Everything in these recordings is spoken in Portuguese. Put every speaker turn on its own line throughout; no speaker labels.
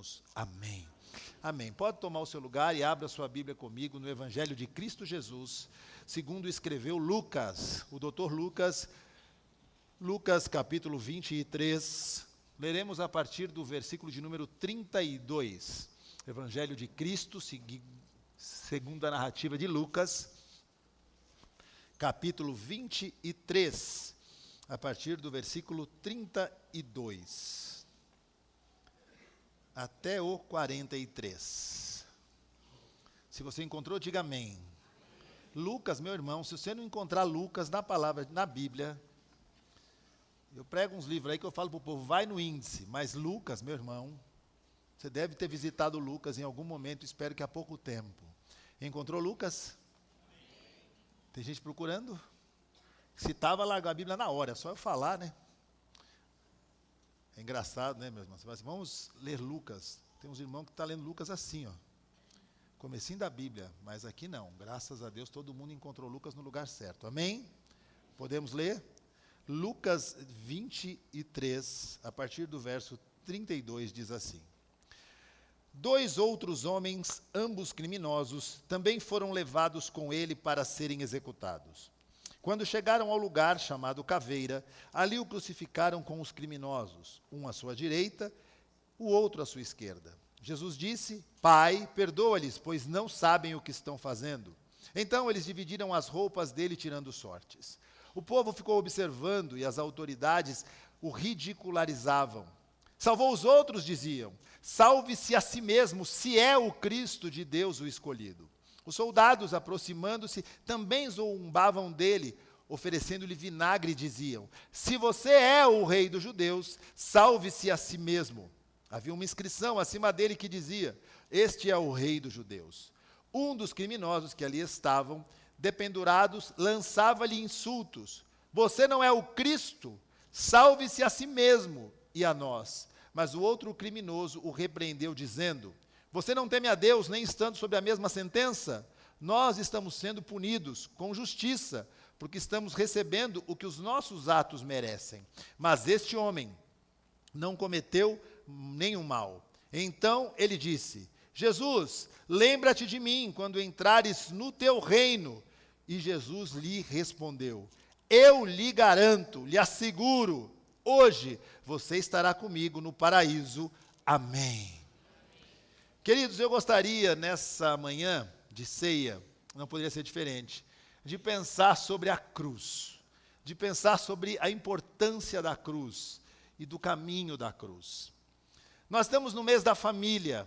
dizemos amém. Amém. Pode tomar o seu lugar e abra sua Bíblia comigo no Evangelho de Cristo Jesus, segundo escreveu Lucas, o doutor Lucas, Lucas capítulo 23, leremos a partir do versículo de número 32, Evangelho de Cristo, segundo a narrativa de Lucas, capítulo 23, a partir do versículo 32, até o 43. Se você encontrou, diga amém. Lucas, meu irmão, se você não encontrar Lucas na palavra, na Bíblia, eu prego uns livros aí que eu falo para o povo, vai no índice, mas Lucas, meu irmão, você deve ter visitado Lucas em algum momento, espero que há pouco tempo. Encontrou Lucas? Tem gente procurando? Se estava lá a Bíblia na hora, é só eu falar, né? É engraçado, né, meus irmãos? Você fala assim, vamos ler Lucas. Tem uns irmãos que estão lendo Lucas assim, ó. Comecinho da Bíblia, mas aqui não. Graças a Deus, todo mundo encontrou Lucas no lugar certo. Amém? Podemos ler? Lucas 23, a partir do verso 32, diz assim. 2 outros homens, ambos criminosos, também foram levados com ele para serem executados. Quando chegaram ao lugar chamado Caveira, ali o crucificaram com os criminosos, um à sua direita, o outro à sua esquerda. Jesus disse, Pai, perdoa-lhes, pois não sabem o que estão fazendo. Então eles dividiram as roupas dele, tirando sortes. O povo ficou observando e as autoridades o ridicularizavam. Salvou os outros, diziam. Salve-se a si mesmo, se é o Cristo de Deus o escolhido. Os soldados, aproximando-se, também zombavam dele, oferecendo-lhe vinagre, diziam, se você é o rei dos judeus, salve-se a si mesmo. Havia uma inscrição acima dele que dizia, este é o rei dos judeus. Um dos criminosos que ali estavam, dependurados, lançava-lhe insultos. Você não é o Cristo? Salve-se a si mesmo e a nós. Mas o outro criminoso o repreendeu, dizendo, você não teme a Deus, nem estando sob a mesma sentença? Nós estamos sendo punidos com justiça, porque estamos recebendo o que os nossos atos merecem. Mas este homem não cometeu nenhum mal. Então ele disse, Jesus, lembra-te de mim quando entrares no teu reino. E Jesus lhe respondeu, eu lhe garanto, lhe asseguro, hoje você estará comigo no paraíso. Amém. Queridos, eu gostaria nessa manhã de ceia, não poderia ser diferente, de pensar sobre a cruz, de pensar sobre a importância da cruz e do caminho da cruz. Nós estamos no mês da família,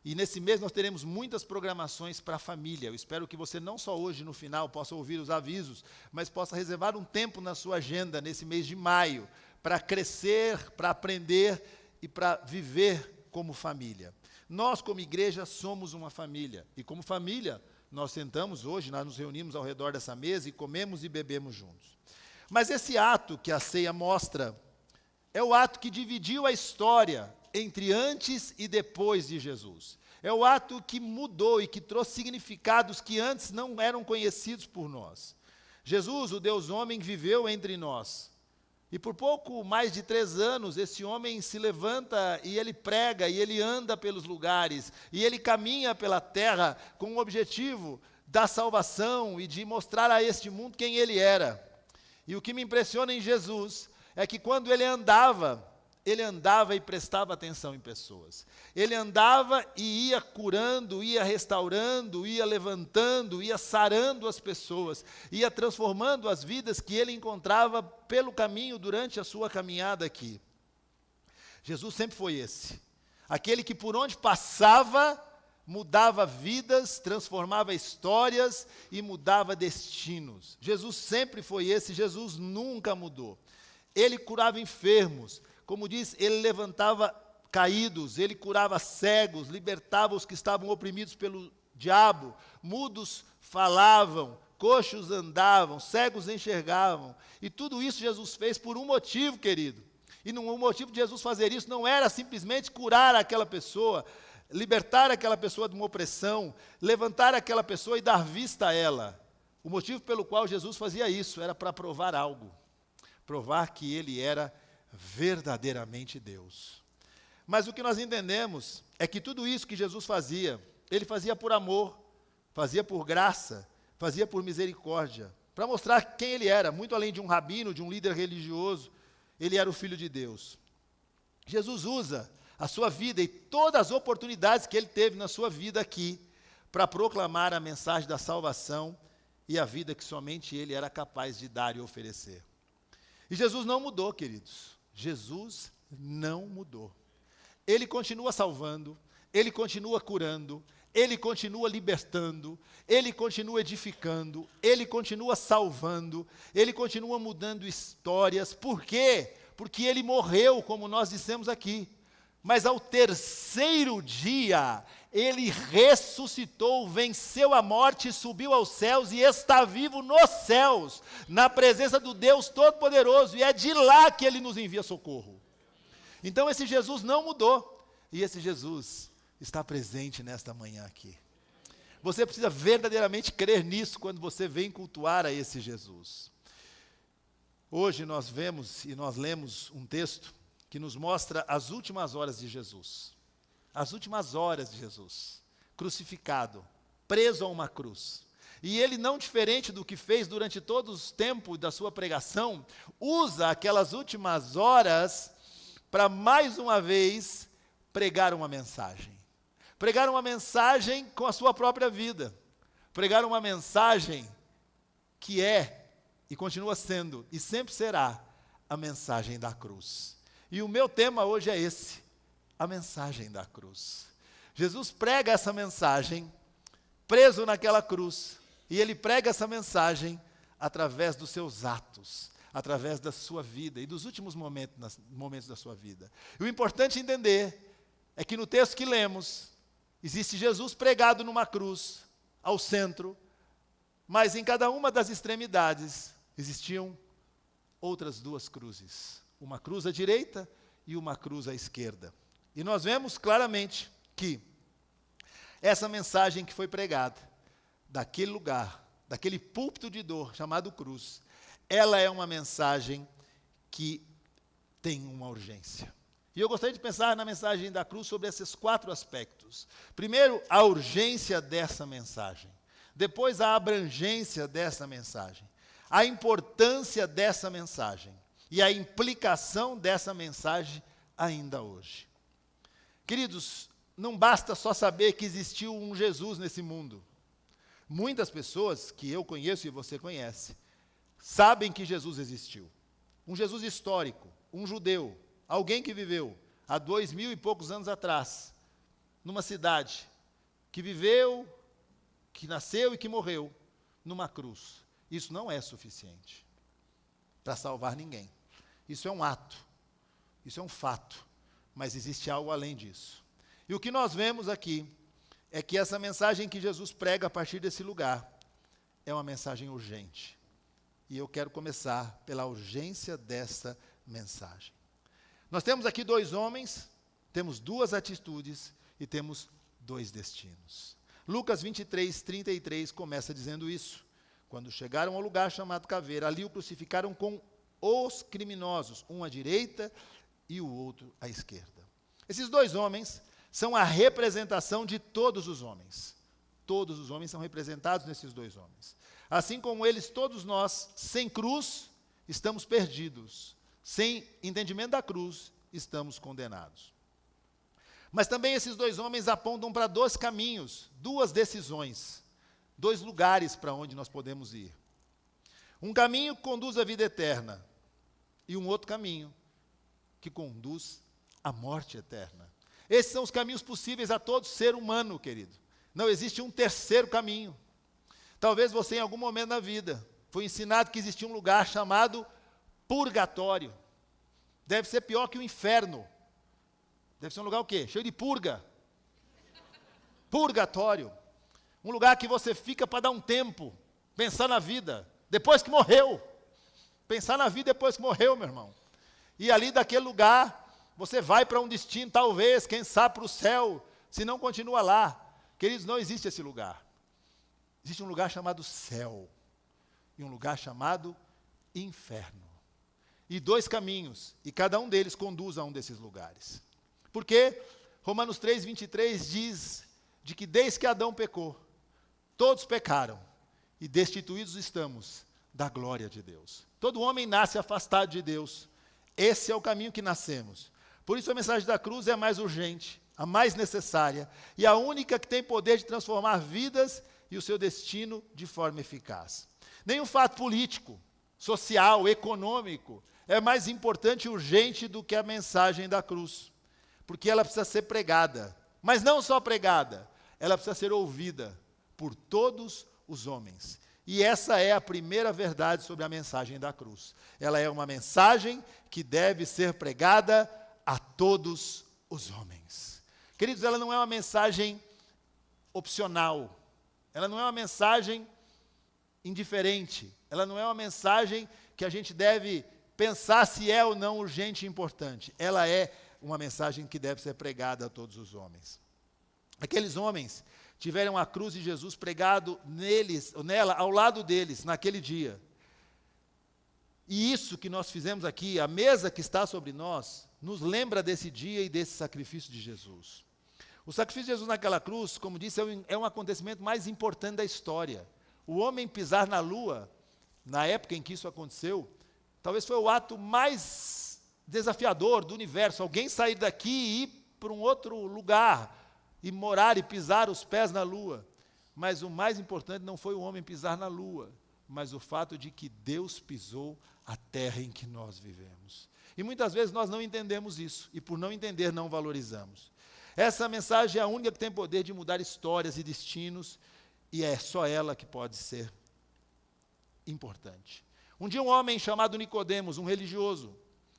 e nesse mês nós teremos muitas programações para a família. Eu espero que você não só hoje no final possa ouvir os avisos, mas possa reservar um tempo na sua agenda nesse mês de maio, para crescer, para aprender e para viver como família. Nós como igreja somos uma família, e como família nós sentamos hoje, nós nos reunimos ao redor dessa mesa e comemos e bebemos juntos. Mas esse ato que a ceia mostra, é o ato que dividiu a história entre antes e depois de Jesus. É o ato que mudou e que trouxe significados que antes não eram conhecidos por nós. Jesus, o Deus homem, viveu entre nós. E por pouco mais de 3 anos, esse homem se levanta e ele prega, e ele anda pelos lugares, e ele caminha pela terra com o objetivo da salvação e de mostrar a este mundo quem ele era. E o que me impressiona em Jesus é que quando ele andava e prestava atenção em pessoas. Ele andava e ia curando, ia restaurando, ia levantando, ia sarando as pessoas, ia transformando as vidas que ele encontrava pelo caminho durante a sua caminhada aqui. Jesus sempre foi esse. Aquele que por onde passava, mudava vidas, transformava histórias e mudava destinos. Jesus sempre foi esse, Jesus nunca mudou. Ele curava enfermos. Como diz, ele levantava caídos, ele curava cegos, libertava os que estavam oprimidos pelo diabo, mudos falavam, coxos andavam, cegos enxergavam. E tudo isso Jesus fez por um motivo, querido. E o motivo de Jesus fazer isso não era simplesmente curar aquela pessoa, libertar aquela pessoa de uma opressão, levantar aquela pessoa e dar vista a ela. O motivo pelo qual Jesus fazia isso era para provar algo, provar que ele era verdadeiramente Deus. Mas o que nós entendemos é que tudo isso que Jesus fazia, ele fazia por amor, fazia por graça, fazia por misericórdia, para mostrar quem ele era, muito além de um rabino, de um líder religioso, ele era o Filho de Deus. Jesus usa a sua vida e todas as oportunidades que ele teve na sua vida aqui, para proclamar a mensagem da salvação e a vida que somente ele era capaz de dar e oferecer. E Jesus não mudou, queridos. Jesus não mudou. Ele continua salvando, ele continua curando, ele continua libertando, ele continua edificando, ele continua salvando, ele continua mudando histórias. Por quê? Porque ele morreu, como nós dissemos aqui. Mas ao terceiro dia, ele ressuscitou, venceu a morte, subiu aos céus e está vivo nos céus, na presença do Deus Todo-Poderoso, e é de lá que ele nos envia socorro. Então esse Jesus não mudou, e esse Jesus está presente nesta manhã aqui. Você precisa verdadeiramente crer nisso quando você vem cultuar a esse Jesus. Hoje nós vemos e nós lemos um texto que nos mostra as últimas horas de Jesus. As últimas horas de Jesus, crucificado, preso a uma cruz. E ele, não diferente do que fez durante todo o tempo da sua pregação, usa aquelas últimas horas para mais uma vez pregar uma mensagem. Pregar uma mensagem com a sua própria vida. Pregar uma mensagem que é e continua sendo e sempre será a mensagem da cruz. E o meu tema hoje é esse, a mensagem da cruz. Jesus prega essa mensagem, preso naquela cruz, e ele prega essa mensagem através dos seus atos, através da sua vida e dos últimos momentos da sua vida. E o importante entender é que no texto que lemos, existe Jesus pregado numa cruz, ao centro, mas em cada uma das extremidades existiam outras duas cruzes. Uma cruz à direita e uma cruz à esquerda. E nós vemos claramente que essa mensagem que foi pregada, daquele lugar, daquele púlpito de dor chamado cruz, ela é uma mensagem que tem uma urgência. E eu gostaria de pensar na mensagem da cruz sobre esses 4 aspectos. Primeiro, a urgência dessa mensagem. Depois, a abrangência dessa mensagem. A importância dessa mensagem. E a implicação dessa mensagem ainda hoje. Queridos, não basta só saber que existiu um Jesus nesse mundo. Muitas pessoas que eu conheço e você conhece, sabem que Jesus existiu. Um Jesus histórico, um judeu, alguém que viveu há 2000 e poucos anos atrás, numa cidade, que viveu, que nasceu e que morreu numa cruz. Isso não é suficiente para salvar ninguém. Isso é um ato, isso é um fato, mas existe algo além disso. E o que nós vemos aqui é que essa mensagem que Jesus prega a partir desse lugar é uma mensagem urgente. E eu quero começar pela urgência dessa mensagem. Nós temos aqui 2 homens, temos 2 atitudes e temos 2 destinos. Lucas 23, 33 começa dizendo isso. Quando chegaram ao lugar chamado Caveira, ali o crucificaram com os criminosos, um à direita e o outro à esquerda. Esses 2 homens são a representação de todos os homens. Todos os homens são representados nesses 2 homens. Assim como eles, todos nós, sem cruz, estamos perdidos. Sem entendimento da cruz, estamos condenados. Mas também esses 2 homens apontam para 2 caminhos, 2 decisões, 2 lugares para onde nós podemos ir. Um caminho que conduz à vida eterna e um outro caminho que conduz à morte eterna. Esses são os caminhos possíveis a todo ser humano, querido. Não existe um terceiro caminho. Talvez você, em algum momento da vida, foi ensinado que existia um lugar chamado purgatório. Deve ser pior que o inferno. Deve ser um lugar o quê? Cheio de purga. Purgatório. Um lugar que você fica para dar um tempo, pensar na vida, depois que morreu. Pensar na vida depois que morreu, meu irmão. E ali daquele lugar, você vai para um destino, talvez, quem sabe para o céu, se não continua lá. Queridos, não existe esse lugar. Existe um lugar chamado céu e um lugar chamado inferno. E 2 caminhos, e cada um deles conduz a um desses lugares. Porque Romanos 3, 23 diz de que desde que Adão pecou, todos pecaram e destituídos estamos da glória de Deus. Todo homem nasce afastado de Deus. Esse é o caminho que nascemos. Por isso a mensagem da cruz é a mais urgente, a mais necessária e a única que tem poder de transformar vidas e o seu destino de forma eficaz. Nenhum fato político, social, econômico é mais importante e urgente do que a mensagem da cruz, porque ela precisa ser pregada, mas não só pregada, ela precisa ser ouvida por todos os homens. E essa é a primeira verdade sobre a mensagem da cruz. Ela é uma mensagem que deve ser pregada a todos os homens. Queridos, ela não é uma mensagem opcional, ela não é uma mensagem indiferente, ela não é uma mensagem que a gente deve pensar se é ou não urgente e importante. Ela é uma mensagem que deve ser pregada a todos os homens. Aqueles homens tiveram a cruz de Jesus pregado nela, ao lado deles, naquele dia. E isso que nós fizemos aqui, a mesa que está sobre nós, nos lembra desse dia e desse sacrifício de Jesus. O sacrifício de Jesus naquela cruz, como disse, é um acontecimento mais importante da história. O homem pisar na lua, na época em que isso aconteceu, talvez foi o ato mais desafiador do universo. Alguém sair daqui e ir para um outro lugar, e morar e pisar os pés na lua. Mas o mais importante não foi o homem pisar na lua, mas o fato de que Deus pisou a terra em que nós vivemos. E muitas vezes nós não entendemos isso, e por não entender, não valorizamos. Essa mensagem é a única que tem poder de mudar histórias e destinos, e é só ela que pode ser importante. Um dia um homem chamado Nicodemos, um religioso,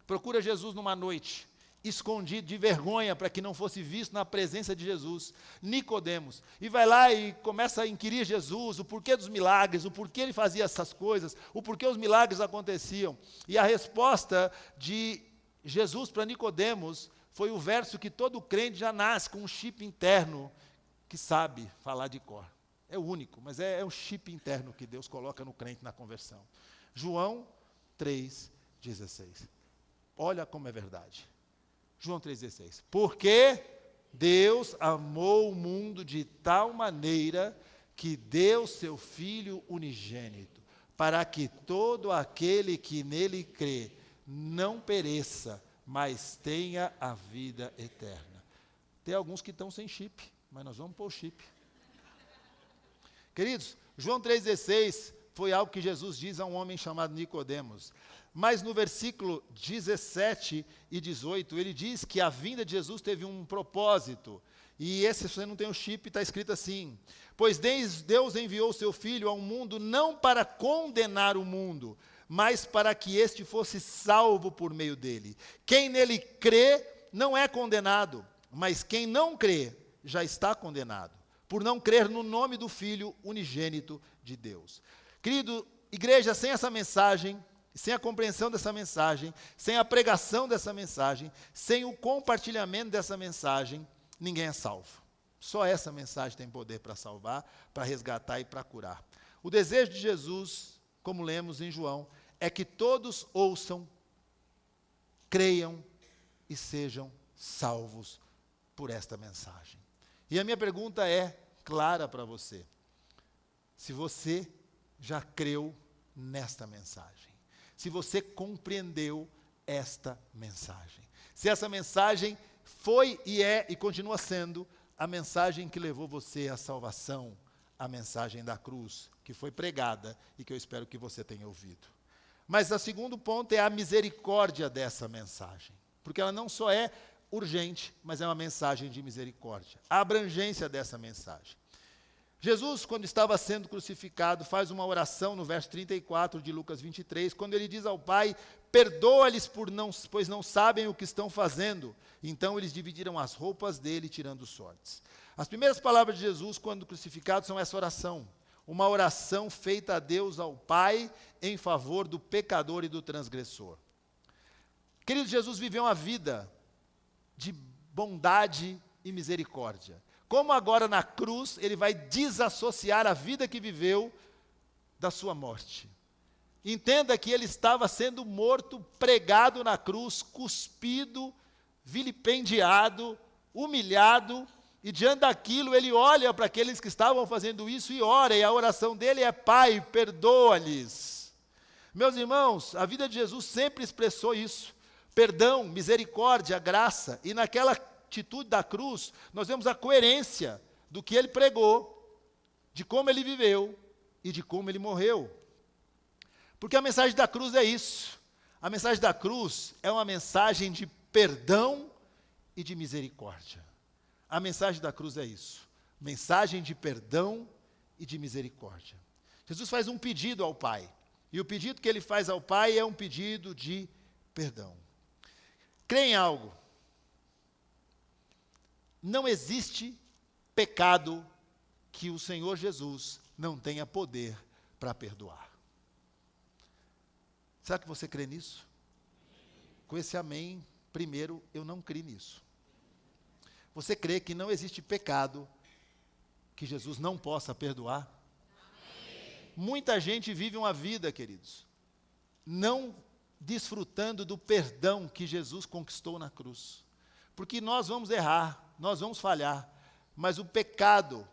procura Jesus numa noite, escondido de vergonha para que não fosse visto na presença de Jesus, Nicodemos, e vai lá e começa a inquirir Jesus, o porquê dos milagres, o porquê ele fazia essas coisas, o porquê os milagres aconteciam. E a resposta de Jesus para Nicodemos foi o verso que todo crente já nasce com um chip interno que sabe falar de cor. É o único, mas é um chip interno que Deus coloca no crente na conversão. João 3,16. Olha como é verdade. João 3,16. Porque Deus amou o mundo de tal maneira que deu seu Filho unigênito, para que todo aquele que nele crê não pereça, mas tenha a vida eterna. Tem alguns que estão sem chip, mas nós vamos pôr o chip. Queridos, João 3,16 foi algo que Jesus diz a um homem chamado Nicodemos. Mas no versículo 17 e 18, ele diz que a vinda de Jesus teve um propósito. E esse, se você não tem o chip, está escrito assim: pois Deus enviou o seu Filho ao mundo não para condenar o mundo, mas para que este fosse salvo por meio dele. Quem nele crê não é condenado, mas quem não crê já está condenado, por não crer no nome do Filho unigênito de Deus. Querido, igreja, sem essa mensagem, sem a compreensão dessa mensagem, sem a pregação dessa mensagem, sem o compartilhamento dessa mensagem, ninguém é salvo. Só essa mensagem tem poder para salvar, para resgatar e para curar. O desejo de Jesus, como lemos em João, é que todos ouçam, creiam e sejam salvos por esta mensagem. E a minha pergunta é clara para você: se você já creu nesta mensagem, se você compreendeu esta mensagem, se essa mensagem foi e é e continua sendo a mensagem que levou você à salvação, a mensagem da cruz, que foi pregada e que eu espero que você tenha ouvido. Mas o segundo ponto é a misericórdia dessa mensagem, porque ela não só é urgente, mas é uma mensagem de misericórdia. A abrangência dessa mensagem. Jesus, quando estava sendo crucificado, faz uma oração no verso 34 de Lucas 23, quando ele diz ao Pai: perdoa-lhes pois não sabem o que estão fazendo. Então eles dividiram as roupas dele, tirando sortes. As primeiras palavras de Jesus, quando crucificado, são essa oração. Uma oração feita a Deus, ao Pai, em favor do pecador e do transgressor. Querido, Jesus viveu uma vida de bondade e misericórdia. Como agora na cruz, ele vai desassociar a vida que viveu da sua morte. Entenda que ele estava sendo morto, pregado na cruz, cuspido vilipendiado, humilhado, e diante daquilo ele olha para aqueles que estavam fazendo isso e ora, e a oração dele é: Pai, perdoa-lhes. Meus irmãos, a vida de Jesus sempre expressou isso: perdão, misericórdia, graça, e naquela atitude da cruz, nós vemos a coerência do que ele pregou, de como ele viveu e de como ele morreu. Porque a mensagem da cruz é isso. A mensagem da cruz é uma mensagem de perdão e de misericórdia. A mensagem da cruz é isso. Mensagem de perdão e de misericórdia. Jesus faz um pedido ao Pai. E o pedido que ele faz ao Pai é um pedido de perdão. Crê em algo. Não existe pecado que o Senhor Jesus não tenha poder para perdoar. Será que você crê nisso? Com esse amém, primeiro, eu não creio nisso. Você crê que não existe pecado que Jesus não possa perdoar? Amém. Muita gente vive uma vida, queridos, não desfrutando do perdão que Jesus conquistou na cruz. Porque nós vamos errar, nós vamos falhar, mas o pecado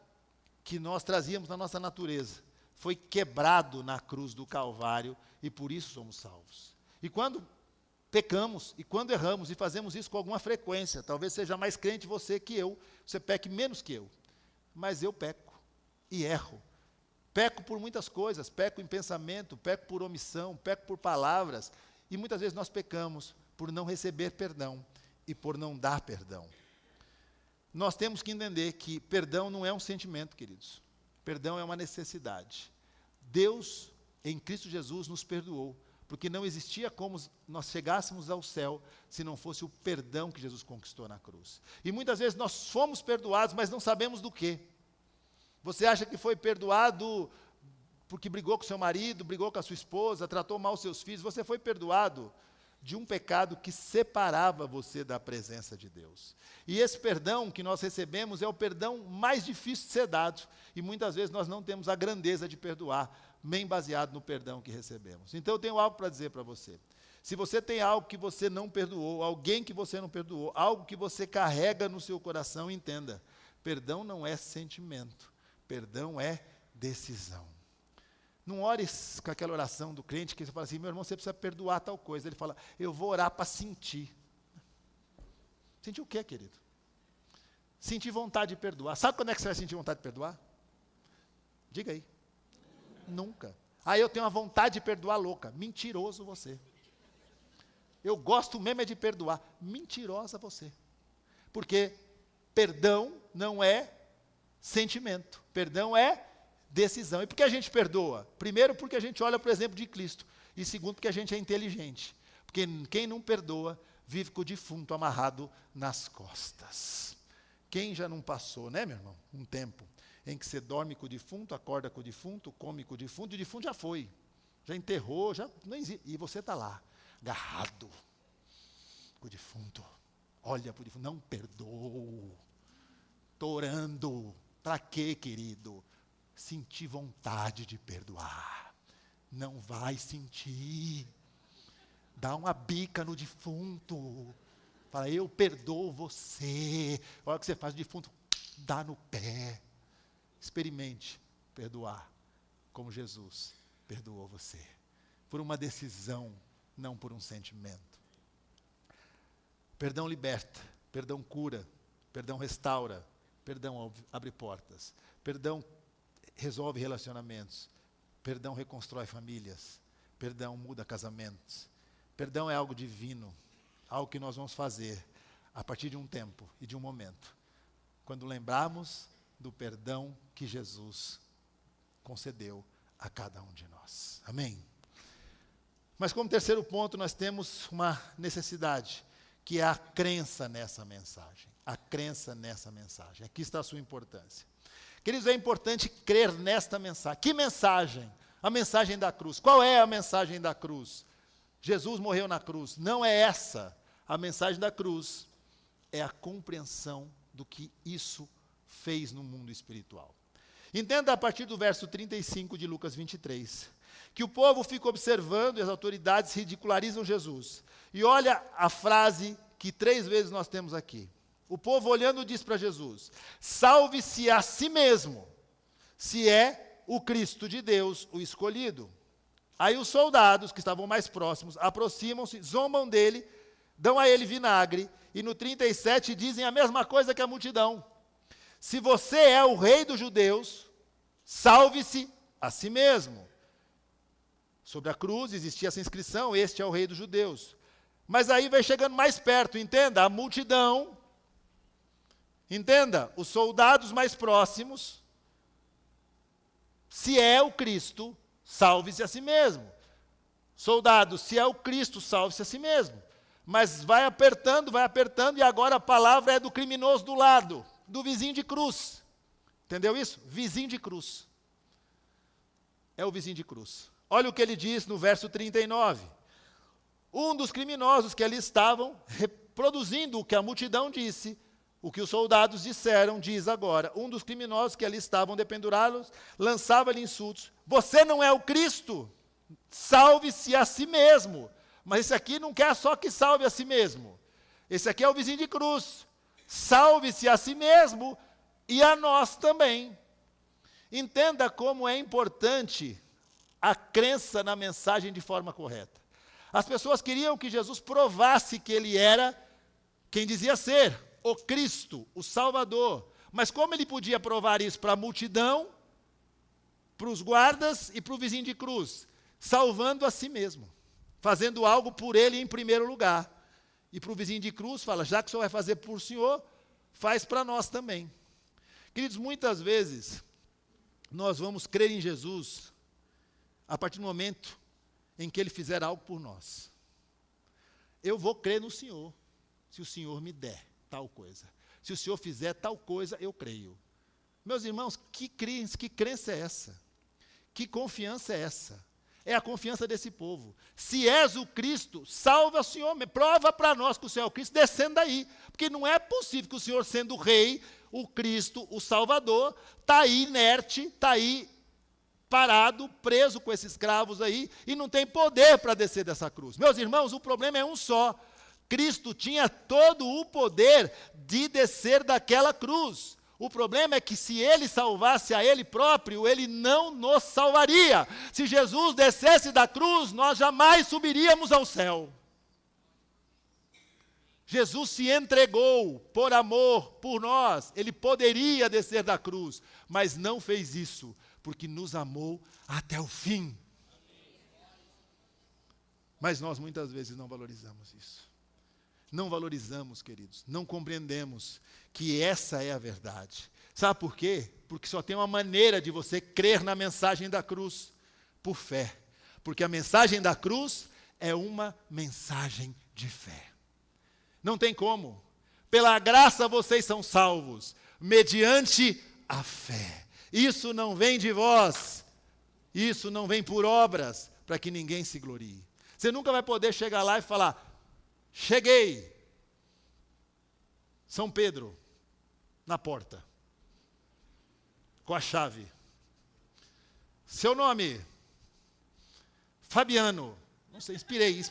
que nós trazíamos na nossa natureza foi quebrado na cruz do Calvário e por isso somos salvos. E quando pecamos, e quando erramos, e fazemos isso com alguma frequência, talvez seja mais crente você que eu, você peque menos que eu, mas eu peco e erro. Peco por muitas coisas, peco em pensamento, peco por omissão, peco por palavras, e muitas vezes nós pecamos por não receber perdão e por não dar perdão. Nós temos que entender que perdão não é um sentimento, queridos. Perdão é uma necessidade. Deus, em Cristo Jesus, nos perdoou, porque não existia como nós chegássemos ao céu se não fosse o perdão que Jesus conquistou na cruz. E muitas vezes nós fomos perdoados, mas não sabemos do quê. Você acha que foi perdoado porque brigou com seu marido, brigou com a sua esposa, tratou mal seus filhos? Você foi perdoado de um pecado que separava você da presença de Deus. E esse perdão que nós recebemos é o perdão mais difícil de ser dado. E muitas vezes nós não temos a grandeza de perdoar, bem baseado no perdão que recebemos. Então eu tenho algo para dizer para você. Se você tem algo que você não perdoou, alguém que você não perdoou, algo que você carrega no seu coração, entenda: perdão não é sentimento, perdão é decisão. Não ore com aquela oração do crente que você fala assim: meu irmão, você precisa perdoar tal coisa. Ele fala: eu vou orar para sentir. Sentir o quê, querido? Sentir vontade de perdoar. Sabe quando é que você vai sentir vontade de perdoar? Diga aí. Nunca. Aí eu tenho uma vontade de perdoar louca. Mentiroso você. Eu gosto mesmo é de perdoar. Mentirosa você. Porque perdão não é sentimento. Perdão é decisão. E por que a gente perdoa? Primeiro, porque a gente olha para o exemplo de Cristo. E segundo, porque a gente é inteligente. Porque quem não perdoa, vive com o defunto amarrado nas costas. Quem já não passou, né, meu irmão? Um tempo em que você dorme com o defunto, acorda com o defunto, come com o defunto, e o defunto já foi. Já enterrou, já não existe. E você está lá, agarrado com o defunto. Olha para o defunto, não perdoou. Estou orando. Para quê, querido? Sentir vontade de perdoar. Não vai sentir. Dá uma bica no defunto. Fala: eu perdoo você. A hora que você faz o defunto, dá no pé. Experimente perdoar como Jesus perdoou você. Por uma decisão, não por um sentimento. Perdão liberta, perdão cura, perdão restaura, perdão abre portas, perdão resolve relacionamentos, perdão reconstrói famílias, perdão muda casamentos. Perdão é algo divino, algo que nós vamos fazer a partir de um tempo e de um momento, quando lembrarmos do perdão que Jesus concedeu a cada um de nós. Amém? Mas como terceiro ponto, nós temos uma necessidade, que é a crença nessa mensagem. A crença nessa mensagem. Aqui está a sua importância. Queridos, é importante crer nesta mensagem. Que mensagem? A mensagem da cruz. Qual é a mensagem da cruz? Jesus morreu na cruz. Não é essa. A mensagem da cruz é a compreensão do que isso fez no mundo espiritual. Entenda a partir do verso 35 de Lucas 23, que o povo fica observando e as autoridades ridicularizam Jesus. E olha a frase que 3 vezes nós temos aqui. O povo olhando diz para Jesus: salve-se a si mesmo, se é o Cristo de Deus, o escolhido. Aí os soldados que estavam mais próximos aproximam-se, zombam dele, dão a ele vinagre, e no 37 dizem a mesma coisa que a multidão: se você é o rei dos judeus, salve-se a si mesmo. Sobre a cruz existia essa inscrição: este é o rei dos judeus. Mas aí vai chegando mais perto, entenda, a multidão, entenda, os soldados mais próximos, se é o Cristo, salve-se a si mesmo. Soldado, se é o Cristo, salve-se a si mesmo. Mas vai apertando, e agora a palavra é do criminoso do lado, do vizinho de cruz. Entendeu isso? Vizinho de cruz. É o vizinho de cruz. Olha o que ele diz no verso 39. Um dos criminosos que ali estavam, reproduzindo o que a multidão disse, o que os soldados disseram, diz agora: um dos criminosos que ali estavam dependurados, lançava-lhe insultos: você não é o Cristo? Salve-se a si mesmo. Mas esse aqui não quer só que salve a si mesmo. Esse aqui é o vizinho de cruz. Salve-se a si mesmo e a nós também. Entenda como é importante a crença na mensagem de forma correta. As pessoas queriam que Jesus provasse que ele era quem dizia ser, o Cristo, o Salvador. Mas como ele podia provar isso para a multidão, para os guardas e para o vizinho de cruz? Salvando a si mesmo, fazendo algo por ele em primeiro lugar. E para o vizinho de cruz fala: já que o Senhor vai fazer por o Senhor, faz para nós também. Queridos, muitas vezes nós vamos crer em Jesus a partir do momento em que ele fizer algo por nós. Eu vou crer no Senhor, se o Senhor me der tal coisa. Se o Senhor fizer tal coisa, eu creio. Meus irmãos, que crença é essa? Que confiança é essa? É a confiança desse povo. Se és o Cristo, salva o Senhor, prova para nós que o Senhor é o Cristo, descendo daí. Porque não é possível que o Senhor, sendo o rei, o Cristo, o Salvador, está aí inerte, está aí parado, preso com esses escravos aí, e não tem poder para descer dessa cruz. Meus irmãos, o problema é um só: Cristo tinha todo o poder de descer daquela cruz. O problema é que se ele salvasse a ele próprio, ele não nos salvaria. Se Jesus descesse da cruz, nós jamais subiríamos ao céu. Jesus se entregou por amor, por nós. Ele poderia descer da cruz, mas não fez isso, porque nos amou até o fim. Mas nós muitas vezes não valorizamos isso. Não valorizamos, queridos, não compreendemos que essa é a verdade. Sabe por quê? Porque só tem uma maneira de você crer na mensagem da cruz: por fé. Porque a mensagem da cruz é uma mensagem de fé. Não tem como. Pela graça vocês são salvos, mediante a fé. Isso não vem de vós, isso não vem por obras, para que ninguém se glorie. Você nunca vai poder chegar lá e falar: cheguei, São Pedro, na porta, com a chave. Seu nome? Fabiano. Não sei, inspirei.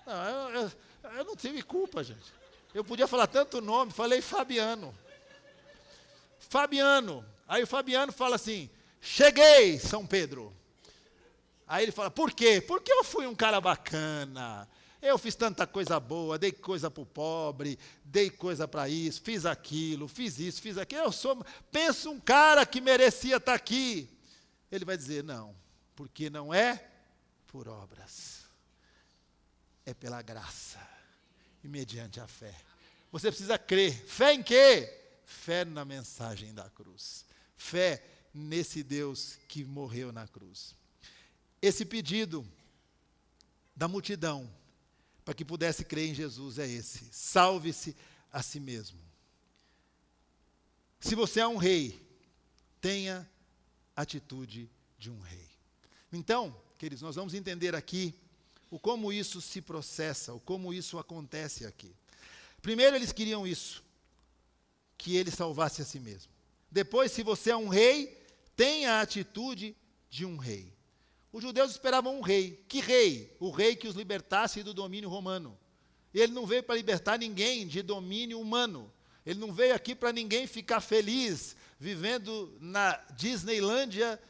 Não, eu não tive culpa, gente. Eu podia falar tanto nome, falei Fabiano. Fabiano. Aí o Fabiano fala assim: cheguei, São Pedro. Aí ele fala: por quê? Porque eu fui um cara bacana. Eu fiz tanta coisa boa, dei coisa para o pobre, dei coisa para isso, fiz aquilo, fiz isso, fiz aquilo. Penso um cara que merecia estar aqui. Ele vai dizer: não, porque não é por obras, é pela graça e mediante a fé. Você precisa crer. Fé em quê? Fé na mensagem da cruz. Fé nesse Deus que morreu na cruz. Esse pedido da multidão para que pudesse crer em Jesus é esse: salve-se a si mesmo. Se você é um rei, tenha atitude de um rei. Então, queridos, nós vamos entender aqui o como isso se processa, o como isso acontece aqui. Primeiro eles queriam isso, que ele salvasse a si mesmo. Depois, se você é um rei, tenha a atitude de um rei. Os judeus esperavam um rei. Que rei? O rei que os libertasse do domínio romano. Ele não veio para libertar ninguém de domínio humano. Ele não veio aqui para ninguém ficar feliz vivendo na Disneylândia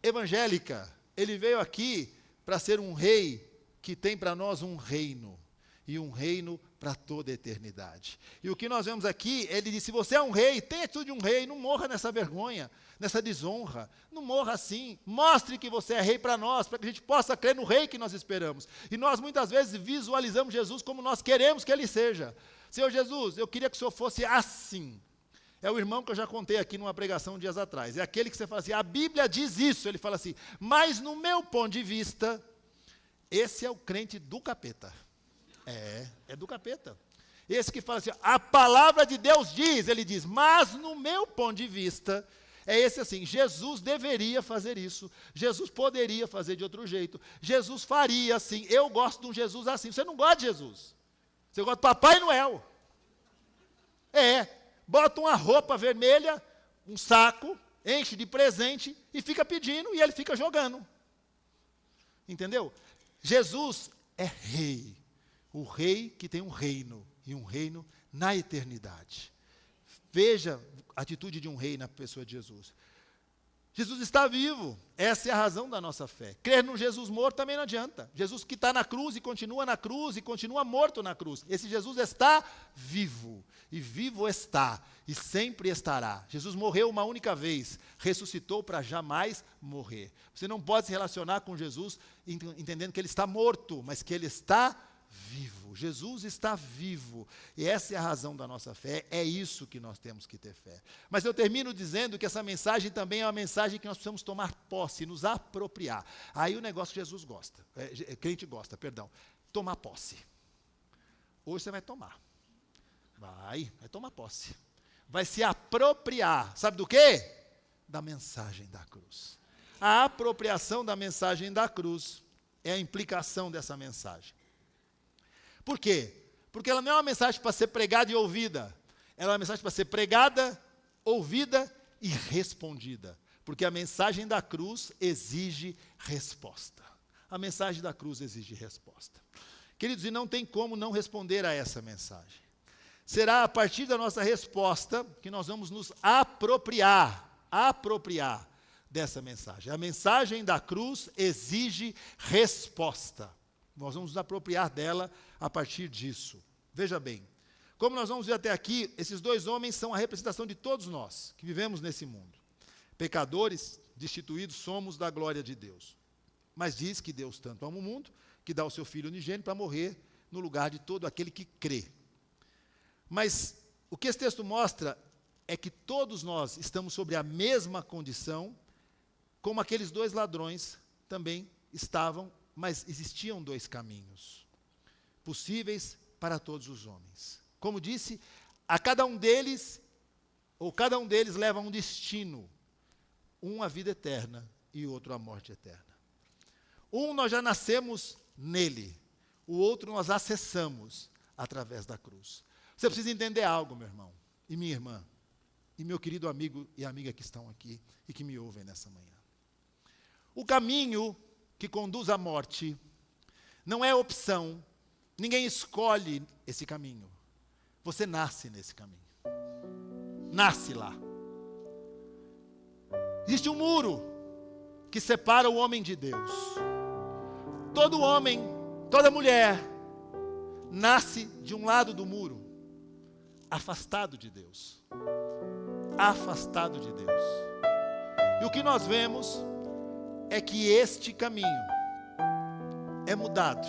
evangélica. Ele veio aqui para ser um rei que tem para nós um reino. E um reino para toda a eternidade. E o que nós vemos aqui, ele diz, se você é um rei, tenha atitude de um rei, não morra nessa vergonha, nessa desonra, não morra assim, mostre que você é rei para nós, para que a gente possa crer no rei que nós esperamos. E nós muitas vezes visualizamos Jesus como nós queremos que ele seja. Senhor Jesus, eu queria que o Senhor fosse assim. É o irmão que eu já contei aqui numa pregação dias atrás, é aquele que você fala assim, a Bíblia diz isso, ele fala assim, mas no meu ponto de vista, esse é o crente do capeta. É do capeta. Esse que fala assim, a palavra de Deus diz, ele diz, mas no meu ponto de vista, é esse assim, Jesus deveria fazer isso, Jesus poderia fazer de outro jeito, Jesus faria assim, eu gosto de um Jesus assim, você não gosta de Jesus, você gosta de Papai Noel. Bota uma roupa vermelha, um saco, enche de presente e fica pedindo e ele fica jogando. Entendeu? Jesus é rei. O rei que tem um reino, e um reino na eternidade. Veja a atitude de um rei na pessoa de Jesus. Jesus está vivo, essa é a razão da nossa fé. Crer num Jesus morto também não adianta. Jesus que está na cruz e continua morto na cruz. Esse Jesus está vivo, e vivo está, e sempre estará. Jesus morreu uma única vez, ressuscitou para jamais morrer. Você não pode se relacionar com Jesus entendendo que ele está morto, mas que ele está vivo. Jesus está vivo. E essa é a razão da nossa fé. É isso que nós temos que ter fé. Mas eu termino dizendo que essa mensagem também é uma mensagem que nós precisamos tomar posse, nos apropriar. Aí o negócio que Jesus gosta, crente gosta, tomar posse. Hoje você vai tomar. Vai tomar posse. Vai se apropriar. Sabe do quê? Da mensagem da cruz. A apropriação da mensagem da cruz é a implicação dessa mensagem. Por quê? Porque ela não é uma mensagem para ser pregada e ouvida. Ela é uma mensagem para ser pregada, ouvida e respondida. Porque a mensagem da cruz exige resposta. A mensagem da cruz exige resposta. Queridos, e não tem como não responder a essa mensagem. Será a partir da nossa resposta que nós vamos nos apropriar dessa mensagem. A mensagem da cruz exige resposta. Nós vamos nos apropriar dela a partir disso. Veja bem, como nós vamos ver até aqui, esses dois homens são a representação de todos nós que vivemos nesse mundo. Pecadores, destituídos somos da glória de Deus. Mas diz que Deus tanto ama o mundo, que dá o seu Filho unigênito para morrer no lugar de todo aquele que crê. Mas o que esse texto mostra é que todos nós estamos sobre a mesma condição, como aqueles dois ladrões também estavam, mas existiam dois caminhos possíveis para todos os homens. Como disse, cada um deles leva a um destino, um a vida eterna e outro a morte eterna. Um nós já nascemos nele, o outro nós acessamos através da cruz. Você precisa entender algo, meu irmão e minha irmã, e meu querido amigo e amiga que estão aqui e que me ouvem nessa manhã. O caminho que conduz à morte não é opção, ninguém escolhe esse caminho. Você nasce nesse caminho. Nasce lá. Existe um muro que separa o homem de Deus. Todo homem, toda mulher, nasce de um lado do muro, afastado de Deus. Afastado de Deus. E o que nós vemos é que este caminho é mudado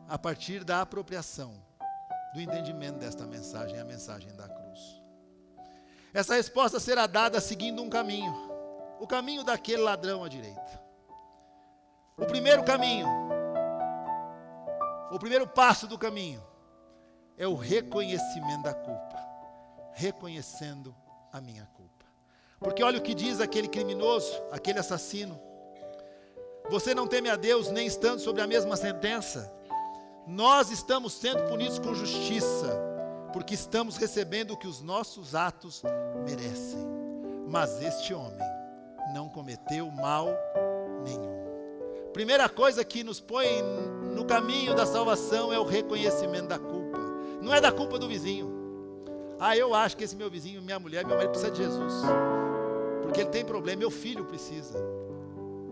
a partir da apropriação, do entendimento desta mensagem, a mensagem da cruz. Essa resposta será dada seguindo um caminho, o caminho daquele ladrão à direita. O primeiro caminho, o primeiro passo do caminho, é o reconhecimento da culpa, reconhecendo a minha culpa. Porque olha o que diz aquele criminoso, aquele assassino: você não teme a Deus, nem estando sobre a mesma sentença? Nós estamos sendo punidos com justiça, porque estamos recebendo o que os nossos atos merecem. Mas este homem não cometeu mal nenhum. Primeira coisa que nos põe no caminho da salvação é o reconhecimento da culpa. Não é da culpa do vizinho. Eu acho que esse meu vizinho, minha mulher, meu marido precisa de Jesus. Porque ele tem problema, meu filho precisa.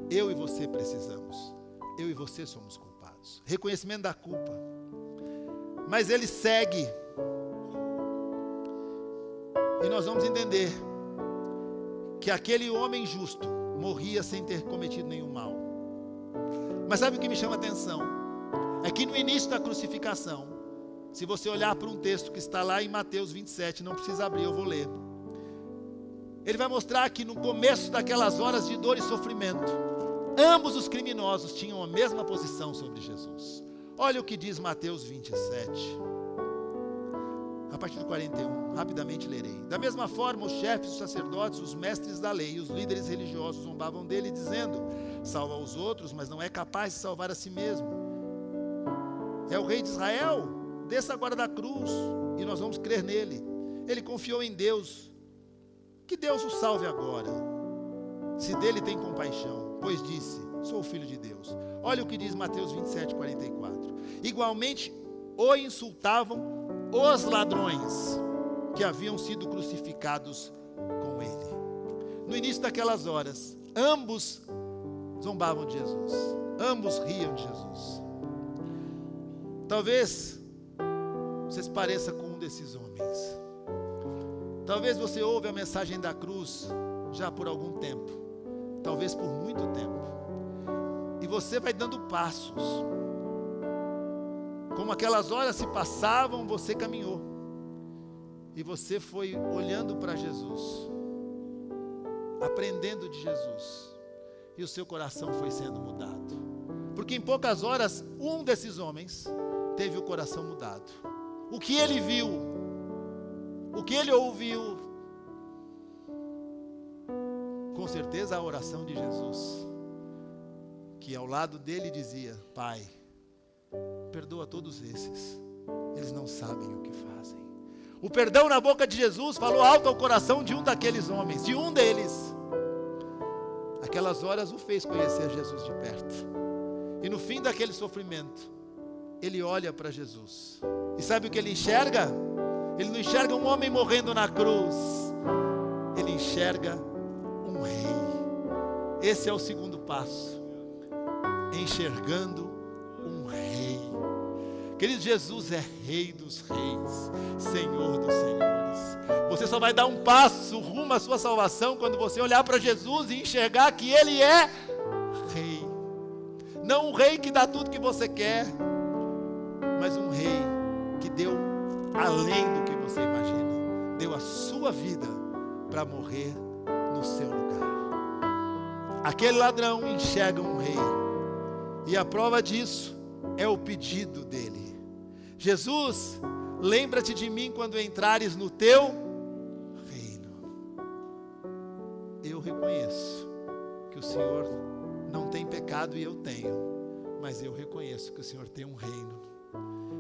Eu e você precisamos. Eu e você somos culpados. Reconhecimento da culpa. Mas ele segue. E nós vamos entender que aquele homem justo morria sem ter cometido nenhum mal. Mas sabe o que me chama a atenção? É que no início da crucificação, se você olhar para um texto que está lá em Mateus 27, não precisa abrir, eu vou ler. Ele vai mostrar que no começo daquelas horas de dor e sofrimento, ambos os criminosos tinham a mesma posição sobre Jesus. Olha o que diz Mateus 27. A partir do 41, rapidamente lerei. Da mesma forma, os chefes, os sacerdotes, os mestres da lei e os líderes religiosos zombavam dele, dizendo: salva os outros, mas não é capaz de salvar a si mesmo. É o rei de Israel? Desça agora da cruz e nós vamos crer nele. Ele confiou em Deus. Que Deus o salve agora, se dele tem compaixão, pois disse: sou o filho de Deus. Olha o que diz Mateus 27, 44. Igualmente o insultavam os ladrões que haviam sido crucificados com ele. No início daquelas horas, ambos zombavam de Jesus, ambos riam de Jesus. Talvez você se pareça com um desses homens. Talvez você ouve a mensagem da cruz já por algum tempo, talvez por muito tempo, e você vai dando passos. Como aquelas horas se passavam, você caminhou. E você foi olhando para Jesus, aprendendo de Jesus. E o seu coração foi sendo mudado. Porque em poucas horas, um desses homens teve o coração mudado. O que ele viu, o que ele ouviu, com certeza a oração de Jesus, que ao lado dele dizia: Pai, perdoa todos esses, eles não sabem o que fazem. O perdão na boca de Jesus falou alto ao coração de um daqueles homens, de um deles. Aquelas horas o fez conhecer Jesus de perto. E no fim daquele sofrimento, ele olha para Jesus. E sabe o que ele enxerga? Ele não enxerga um homem morrendo na cruz. Ele enxerga um rei. Esse é o segundo passo. Enxergando um rei. Querido, Jesus é Rei dos reis, Senhor dos senhores. Você só vai dar um passo rumo à sua salvação quando você olhar para Jesus e enxergar que Ele é Rei. Não um rei que dá tudo que você quer, mas um rei que deu além do que você imagina. Deu a sua vida para morrer no seu lugar. Aquele ladrão enxerga um rei. E a prova disso é o pedido dele. Jesus, lembra-te de mim quando entrares no teu reino. Eu reconheço que o Senhor não tem pecado e eu tenho, mas eu reconheço que o Senhor tem um reino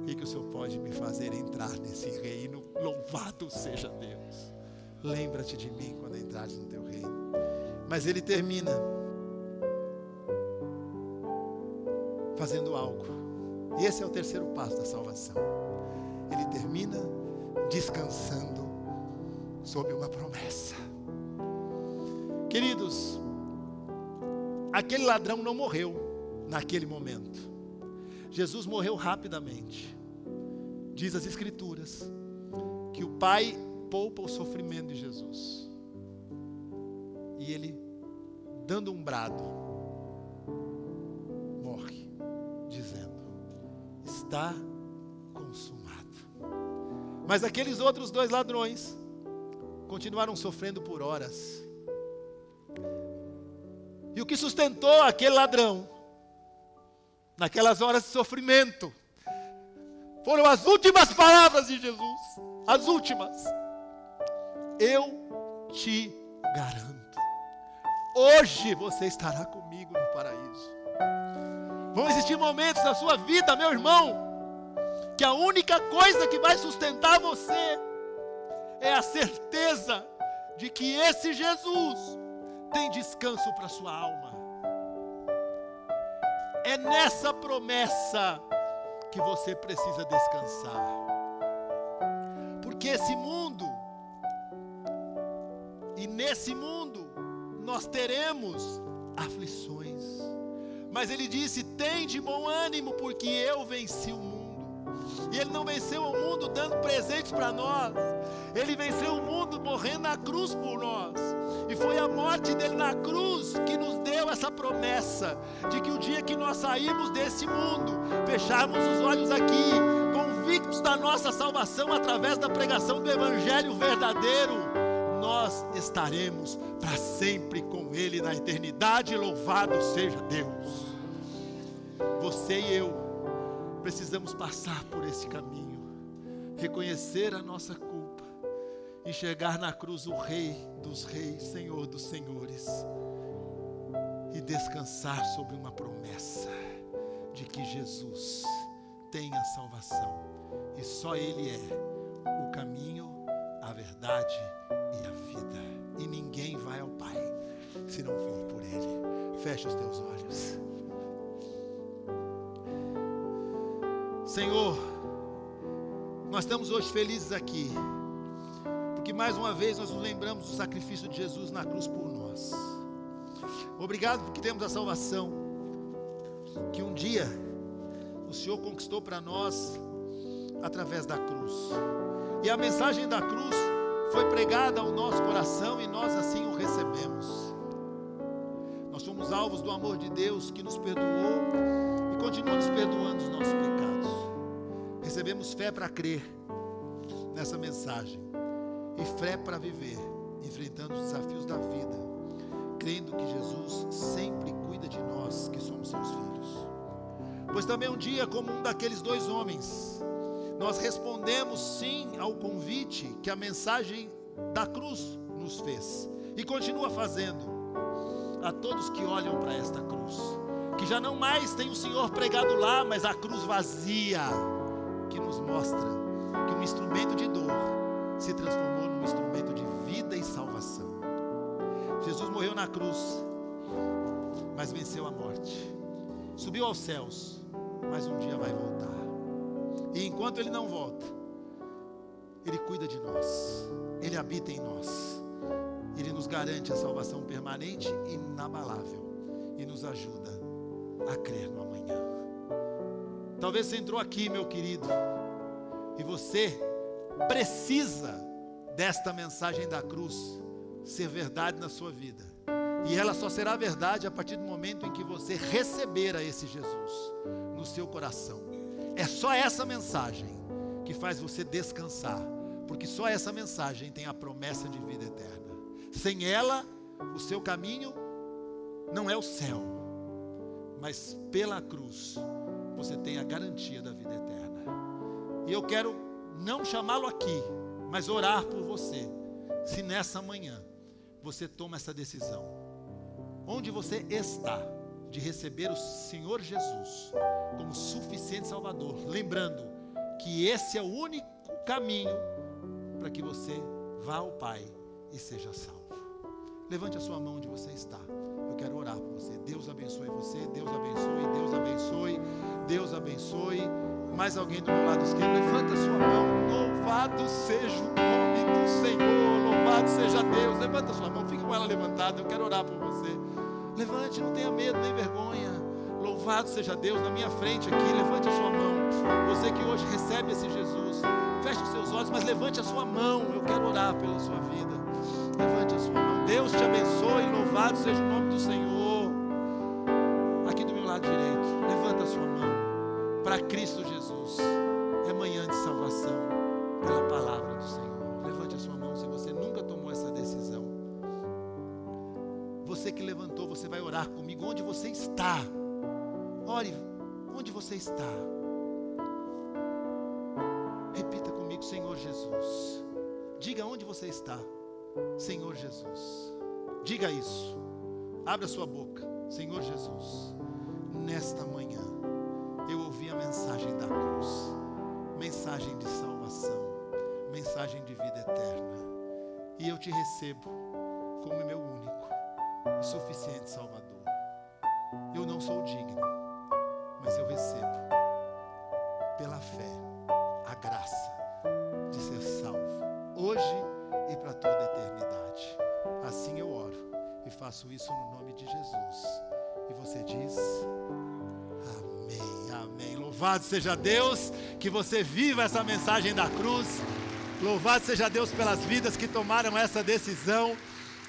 e que o Senhor pode me fazer entrar nesse reino. Louvado seja Deus. Lembra-te de mim quando entrares no teu reino. Mas ele termina fazendo algo. E esse é o terceiro passo da salvação. Ele termina descansando sob uma promessa. Queridos, aquele ladrão não morreu naquele momento. Jesus morreu rapidamente. Diz as Escrituras que o Pai poupa o sofrimento de Jesus. E ele, dando um brado, morre, dizendo: está consumado. Mas aqueles outros dois ladrões continuaram sofrendo por horas. E o que sustentou aquele ladrão naquelas horas de sofrimento foram as últimas palavras de Jesus. As últimas: eu te garanto, hoje você estará comigo no paraíso. Vão existir momentos na sua vida, meu irmão, que a única coisa que vai sustentar você é a certeza de que esse Jesus tem descanso para a sua alma. É nessa promessa que você precisa descansar. que esse mundo, e nesse mundo, nós teremos aflições. Mas ele disse: tem de bom ânimo, porque eu venci o mundo. E ele não venceu o mundo dando presentes para nós. Ele venceu o mundo morrendo na cruz por nós. E foi a morte dele na cruz que nos deu essa promessa de que o dia que nós sairmos desse mundo, fecharmos os olhos aqui, convictos da nossa salvação através da pregação do Evangelho verdadeiro, nós estaremos para sempre com Ele na eternidade. Louvado seja Deus. Você e eu precisamos passar por esse caminho, reconhecer a nossa culpa, enxergar na cruz o Rei dos Reis, Senhor dos Senhores, e descansar sobre uma promessa de que Jesus tem a salvação, e só Ele é o caminho, a verdade e a vida, e ninguém vai ao Pai se não for por Ele. Fecha os teus olhos. Senhor, nós estamos hoje felizes aqui, porque mais uma vez nós nos lembramos do sacrifício de Jesus na cruz por nós. Obrigado porque temos a salvação, que um dia o Senhor conquistou para nós através da cruz. E a mensagem da cruz foi pregada ao nosso coração e nós assim o recebemos. Nós somos alvos do amor de Deus, que nos perdoou e continua nos perdoando os nossos pecados. Recebemos fé para crer nessa mensagem e fé para viver, enfrentando os desafios da vida, crendo que Jesus sempre cuida de nós, que somos seus filhos. Pois também um dia, como um daqueles dois homens, nós respondemos sim ao convite que a mensagem da cruz nos fez e continua fazendo a todos que olham para esta cruz, que já não mais tem o Senhor pregado lá, mas a cruz vazia, que nos mostra que um instrumento de dor se transformou num instrumento de vida e salvação. Jesus morreu na cruz, mas venceu a morte, subiu aos céus, mas um dia vai voltar. E enquanto Ele não volta, Ele cuida de nós, Ele habita em nós, Ele nos garante a salvação permanente e inabalável, e nos ajuda a crer no amanhã. Talvez você entrou aqui, meu querido, e você precisa desta mensagem da cruz ser verdade na sua vida. E ela só será verdade a partir do momento em que você receber a esse Jesus no seu coração. É só essa mensagem que faz você descansar, porque só essa mensagem tem a promessa de vida eterna. Sem ela, o seu caminho não é o céu, mas pela cruz você tem a garantia da vida eterna. E eu quero não chamá-lo aqui, mas orar por você, se nessa manhã você toma essa decisão, onde você está, de receber o Senhor Jesus como suficiente Salvador, lembrando que esse é o único caminho para que você vá ao Pai e seja salvo. Levante a sua mão onde você está. Eu quero orar por você. Deus abençoe você. Deus abençoe. Deus abençoe. Deus abençoe. Mais alguém do meu lado esquerdo? Levanta a sua mão. Louvado seja o nome do Senhor. Louvado seja Deus. Levanta a sua mão. Fica com ela levantada. Eu quero orar por você. Levante, não tenha medo nem vergonha. Louvado seja Deus. Na minha frente aqui, levante a sua mão. Você que hoje recebe esse Jesus, feche os seus olhos, mas levante a sua mão. Eu quero orar pela sua vida. Levante a sua mão. Deus te abençoe. Louvado seja o nome do Senhor. Aqui do meu lado direito, levanta a sua mão. Para Cristo Jesus é manhã de salvação pela palavra do Senhor. Levante a sua mão se você nunca tomou essa decisão. Você que levantou, você vai orar comigo onde você está. Ore onde você está. Repita comigo: Senhor Jesus. Diga onde você está. Senhor Jesus. Diga isso. Abra sua boca. Senhor Jesus, nesta manhã eu ouvi a mensagem da cruz, mensagem de salvação, mensagem de vida eterna, e eu te recebo como meu único e suficiente Salvador. Eu não sou digno, mas eu recebo pela fé a graça de ser salvo hoje e para toda a eternidade. Assim eu oro e faço isso no nome de Jesus. E você diz: amém, amém. Louvado seja Deus, que você viva essa mensagem da cruz. Louvado seja Deus pelas vidas que tomaram essa decisão.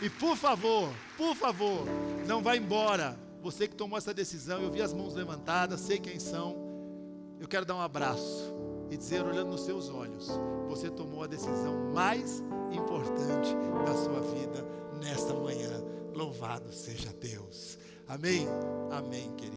E por favor, não vá embora. Você que tomou essa decisão, eu vi as mãos levantadas, sei quem são. Eu quero dar um abraço e dizer, olhando nos seus olhos, você tomou a decisão mais importante da sua vida nesta manhã. Louvado seja Deus. Amém? Amém, querido.